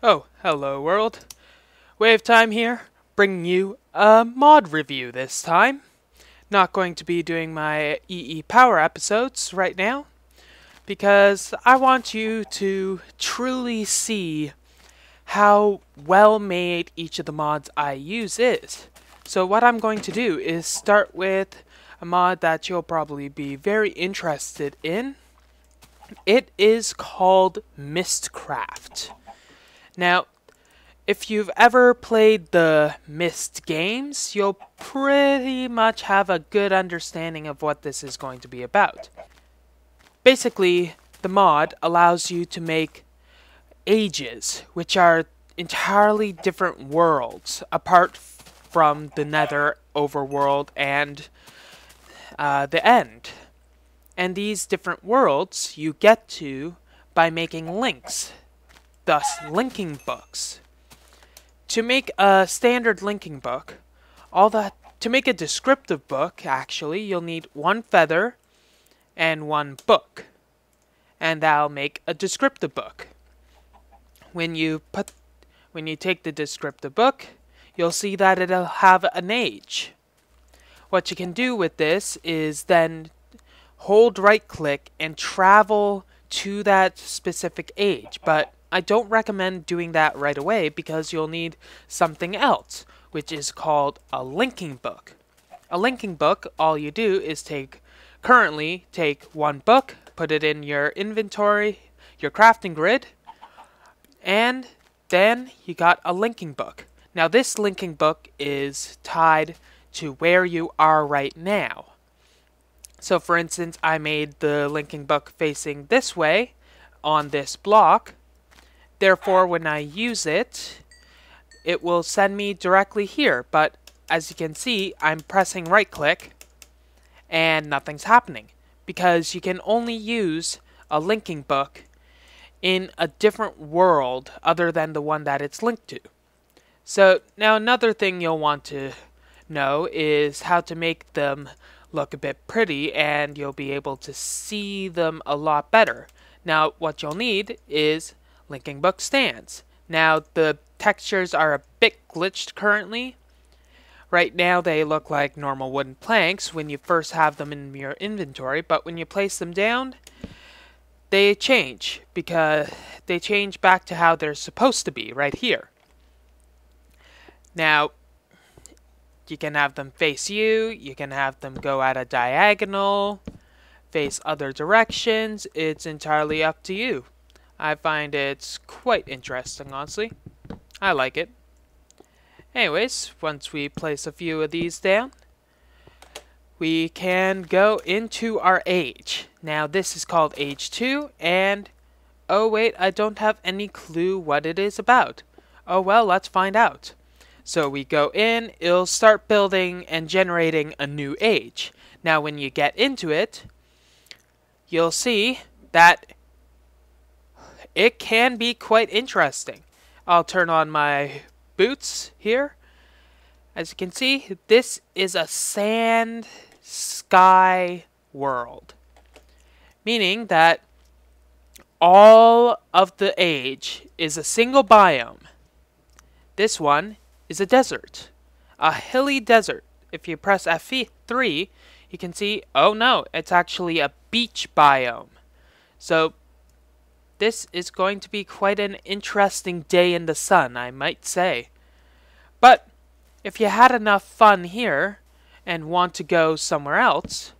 Oh, hello world. WayofTime here, bringing you a mod review this time. Not going to be doing my EE Power episodes right now, because I want you to truly see how well made each of the mods I use is. So what I'm going to do is start with a mod that you'll probably be very interested in. It is called MystCraft. Now, if you've ever played the Myst games, you'll pretty much have a good understanding of what this is going to be about. Basically, the mod allows you to make ages, which are entirely different worlds, apart from the Nether overworld and the End. And these different worlds you get to by making links, thus linking books. To make a standard linking book, to make a descriptive book, actually, you'll need one feather and one book. And that'll make a descriptive book. When you take the descriptive book, you'll see that it'll have an age. What you can do with this is then hold right click and travel to that specific age, but I don't recommend doing that right away because you'll need something else, which is called a linking book. A linking book, all you do is currently take one book, put it in your inventory, your crafting grid, and then you got a linking book. Now this linking book is tied to where you are right now. So for instance, I made the linking book facing this way on this block. Therefore, when I use it, it will send me directly here. But as you can see, I'm pressing right click and nothing's happening because you can only use a linking book in a different world other than the one that it's linked to. So now another thing you'll want to know is how to make them look a bit pretty, and you'll be able to see them a lot better. Now what you'll need is linking book stands. Now the textures are a bit glitched currently. Right now they look like normal wooden planks when you first have them in your inventory, but when you place them down, they change because they change back to how they're supposed to be right here. Now you can have them face you can have them go at a diagonal, face other directions. It's entirely up to you. I find it's quite interesting, honestly. I like it. Anyways, once we place a few of these down, we can go into our age. Now this is called age 2, and oh wait, I don't have any clue what it is about. Oh well, let's find out. So we go in, it'll start building and generating a new age. Now when you get into it, you'll see that it can be quite interesting. I'll turn on my boots here. As you can see, this is a sand sky world. Meaning that all of the age is a single biome. This one is a desert. A hilly desert. If you press F3, you can see, oh no, it's actually a beach biome. So this is going to be quite an interesting day in the sun, I might say. But if you had enough fun here and want to go somewhere else,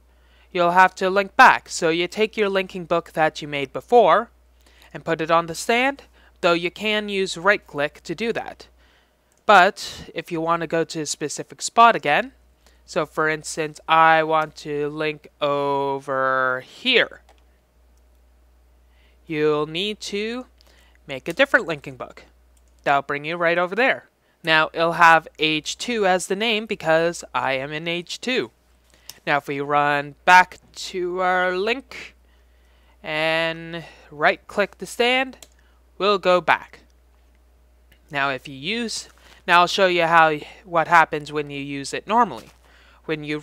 you'll have to link back. So you take your linking book that you made before and put it on the stand, though you can use right click to do that. But if you want to go to a specific spot again, so for instance, I want to link over here. You'll need to make a different linking book. That'll bring you right over there. Now, it'll have age 2 as the name because I am in age 2. Now, if we run back to our link and right-click the stand, we'll go back. Now, Now I'll show you what happens when you use it normally. When you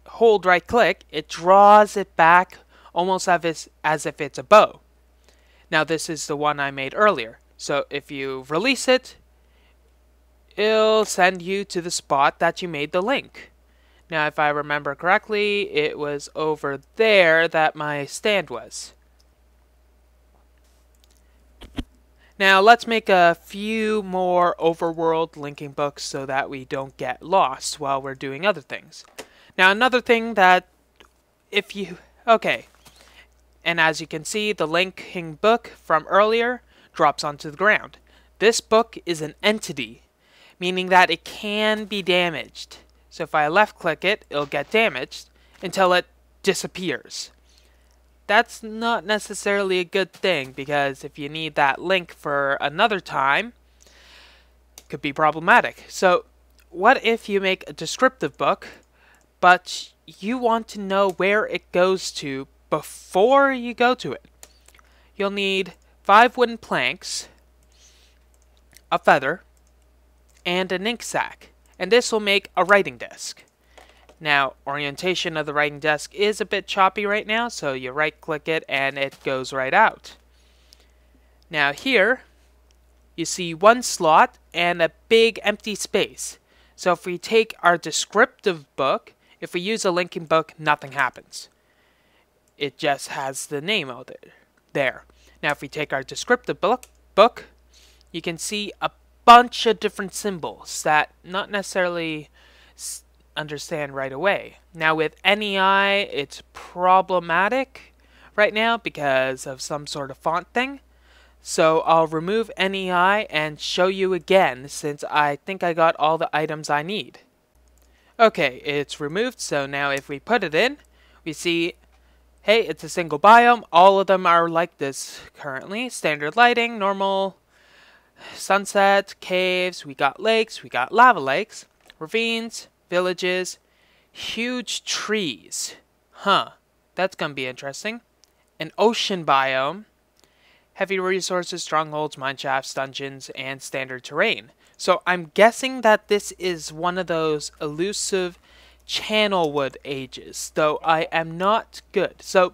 hold right click, it draws it back almost as if it's a bow. Now this is the one I made earlier. So if you release it, it'll send you to the spot that you made the link. Now, if I remember correctly, it was over there that my stand was. Now, let's make a few more overworld linking books so that we don't get lost while we're doing other things. Now, another thing that okay, and as you can see, the linking book from earlier drops onto the ground. This book is an entity, meaning that it can be damaged. So if I left click it, it'll get damaged until it disappears. That's not necessarily a good thing, because if you need that link for another time, it could be problematic. So what if you make a descriptive book, but you want to know where it goes to before you go to it? You'll need 5 wooden planks, a feather, and an ink sac, and this will make a writing desk. Now, orientation of the writing desk is a bit choppy right now, so you right click it and it goes right out. Now here, you see one slot and a big empty space. So if we take our descriptive book, if we use a linking book, nothing happens. It just has the name out there. Now if we take our descriptive book, you can see a bunch of different symbols that not necessarily understand right away. Now with NEI, it's problematic right now because of some sort of font thing. So I'll remove NEI and show you again, since I think I got all the items I need. Okay, it's removed, so now if we put it in, we see, hey, it's a single biome. All of them are like this currently. Standard lighting, normal, sunset, caves, we got lakes, we got lava lakes, ravines, villages, huge trees. That's gonna be interesting. An ocean biome, heavy resources, strongholds, mineshafts, dungeons, and standard terrain. So I'm guessing that this is one of those elusive channelwood ages, though I am not good. So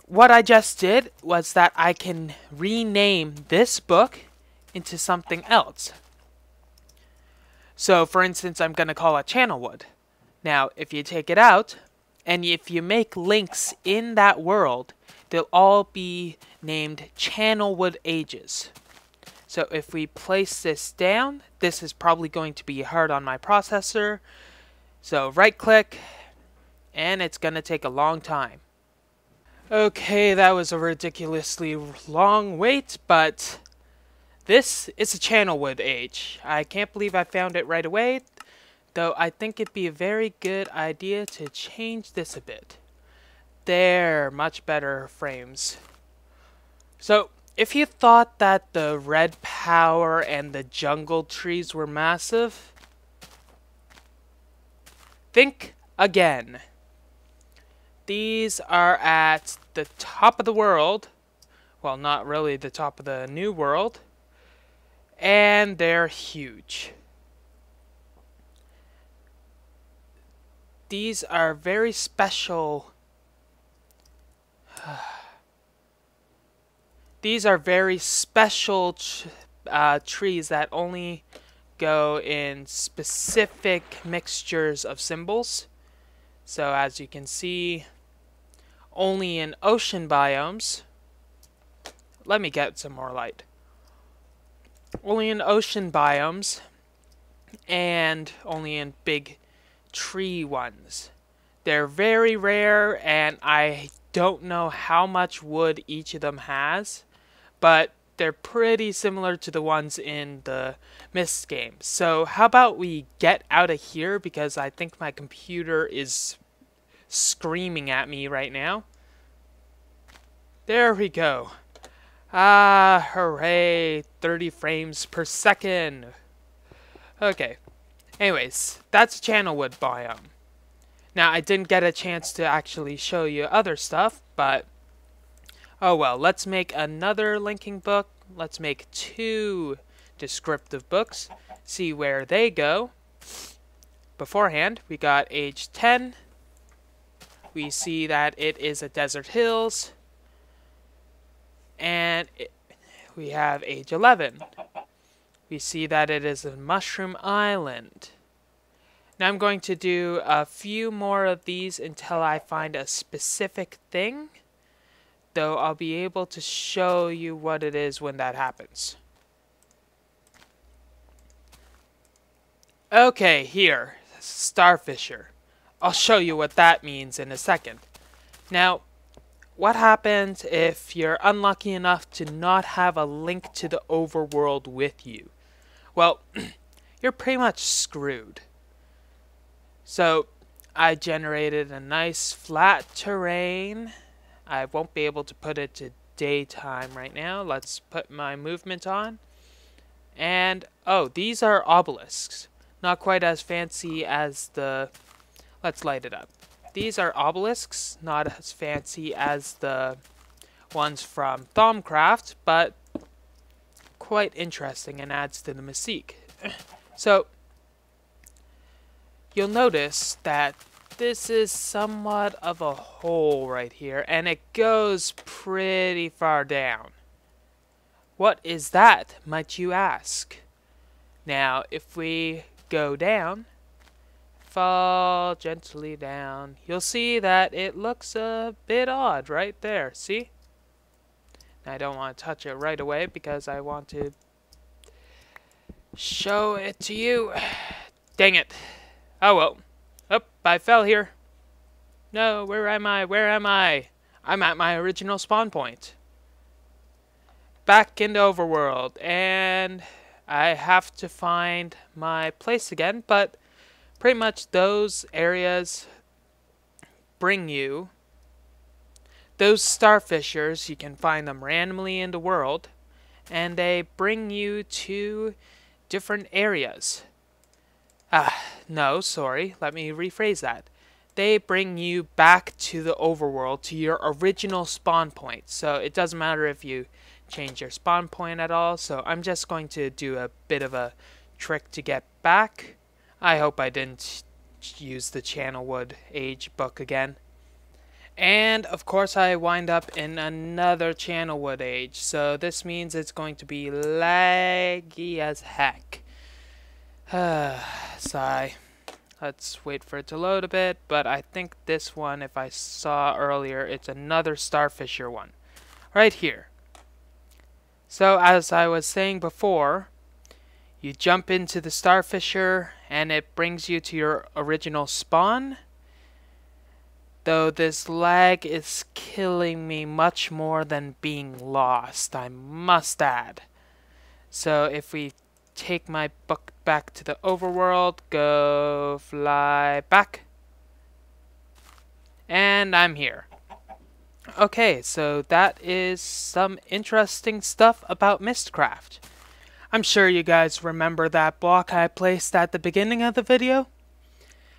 what I just did was that I can rename this book into something else. So for instance, I'm going to call it Channelwood. Now if you take it out, and if you make links in that world, they'll all be named Channelwood Ages. So if we place this down, this is probably going to be hard on my processor. So right click, and it's going to take a long time. Okay, that was a ridiculously long wait, but this is a Channelwood age. I can't believe I found it right away, though I think it'd be a very good idea to change this a bit. There, much better frames. So, if you thought that the red power and the jungle trees were massive, think again. These are at the top of the world. Well, not really the top of the new world. And they're huge. These are very special. These are very special trees that only go in specific mixtures of symbols. So as you can see, only in ocean biomes. Let me get some more light. Only in ocean biomes and only in big tree ones. They're very rare, and I don't know how much wood each of them has, but they're pretty similar to the ones in the Myst game. So how about we get out of here, because I think my computer is screaming at me right now. There we go. Ah, hooray, 30 frames per second. Okay, anyways, that's Channelwood biome. Now, I didn't get a chance to actually show you other stuff, but oh well, let's make another linking book. Let's make 2 descriptive books, see where they go. Beforehand, we got age 10. We see that it is a desert hills. And we have age 11. We see that it is a mushroom island. Now I'm going to do a few more of these until I find a specific thing, though I'll be able to show you what it is when that happens. Okay, here, Starfisher. I'll show you what that means in a second. Now, what happens if you're unlucky enough to not have a link to the overworld with you? Well, you're pretty much screwed. So, I generated a nice flat terrain. I won't be able to put it to daytime right now. Let's put my movement on. And, oh, these are obelisks. Not quite as fancy as the... Let's light it up. These are obelisks, not as fancy as the ones from Thaumcraft, but quite interesting and adds to the mystique. So, you'll notice that this is somewhat of a hole right here, and it goes pretty far down. What is that, might you ask? Now, if we go down, fall gently down, you'll see that it looks a bit odd right there, see? Now, I don't want to touch it right away because I want to show it to you. Dang it. Oh well. Oh, I fell here. No, where am I? Where am I? I'm at my original spawn point. Back into Overworld, and I have to find my place again, but pretty much those areas bring you those starfishers. You can find them randomly in the world, and they bring you to different areas. No, sorry, let me rephrase that. They bring you back to the overworld, to your original spawn point. So it doesn't matter if you change your spawn point at all. So I'm just going to do a bit of a trick to get back. I hope I didn't use the Channelwood Age book again. And of course I wind up in another Channelwood Age. So this means it's going to be laggy as heck. Sigh. Let's wait for it to load a bit, but I think this one, if I saw earlier, it's another Starfisher one. Right here. So as I was saying before, you jump into the Starfisher and it brings you to your original spawn. Though this lag is killing me much more than being lost, I must add. So if we take my book back to the overworld, go fly back, and I'm here. Okay, so that is some interesting stuff about MystCraft. I'm sure you guys remember that block I placed at the beginning of the video.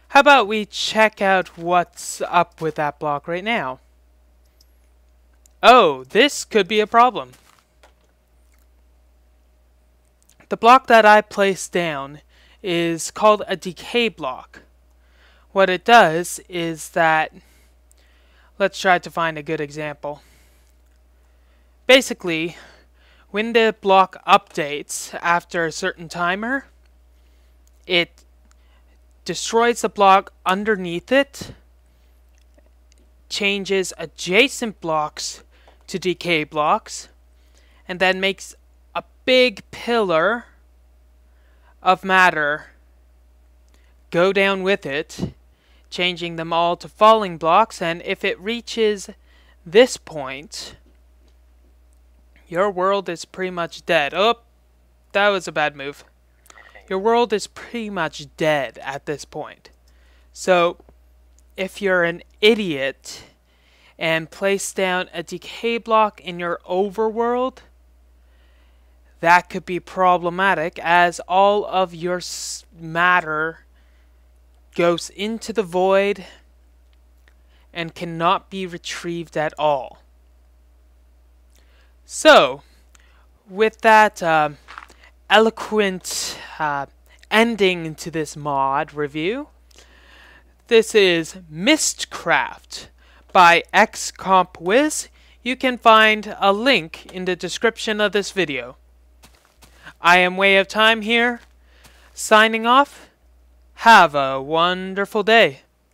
How about we check out what's up with that block right now? Oh, this could be a problem. The block that I placed down is called a decay block. What it does is that, let's try to find a good example. Basically, when the block updates after a certain timer, it destroys the block underneath it, changes adjacent blocks to decay blocks, and then makes a big pillar of matter go down with it, changing them all to falling blocks. And if it reaches this point, your world is pretty much dead. Oh, that was a bad move. Your world is pretty much dead at this point. So if you're an idiot and place down a decay block in your overworld, that could be problematic, as all of your matter goes into the void and cannot be retrieved at all. So, with that eloquent ending to this mod review, this is MystCraft by XCompWiz. you can find a link in the description of this video. I am WayofTime here, signing off. Have a wonderful day.